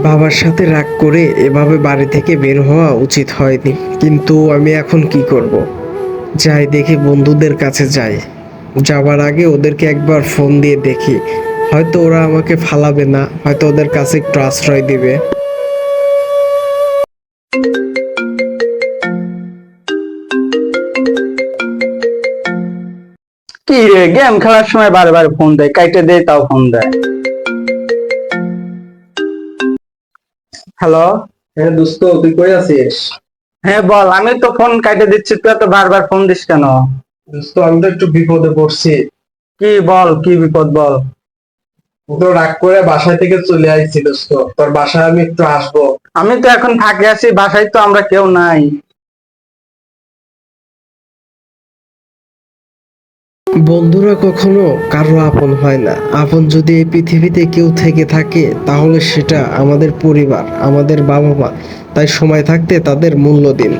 বাবার সাথে রাগ করে এভাবে বাড়ি থেকে বের হওয়া উচিত হয়নি, কিন্তু আমি এখন কি করব? যাই দেখি বন্ধুদের কাছে যাই। যাবার আগে ওদেরকে একবার ফোন দিয়ে দেখি, হয়তো ওরা আমাকে ফালাবে না, হয়তো ওদের কাছে একটু আশ্রয় দিবে। কি রে, গেম খেলার সময় বারে বারে ফোন দেয়, কাইটে দেয় তাও ফোন দেয়। হ্যালো। হ্যাঁ দোস্ত, তুই কই আছিস? হ্যাঁ বল, আমি তো ফোন কাইটে দিচ্ছি, তুই এত বারবার ফোন দিস কেন? দোস্ত, আমি তো একটু বিপদে পড়ছি। কি বল, কি বিপদ বল। ও তো রাগ করে বাসায় থেকে চলে আইছি দোস্ত, তোর বাসায় আমি একটু আসবো। আমি তো এখন ফাঁকে আছি, বাসায় তো আমরা কেউ নাই। বন্ধুরা কখনো কারো আপন হয় না। আপন যদি এই পৃথিবীতে কেউ থেকে থাকে তাহলে সেটা আমাদের পরিবার, আমাদের বাবা মা। তাই সময় থাকতে তাদের মূল্য দিন।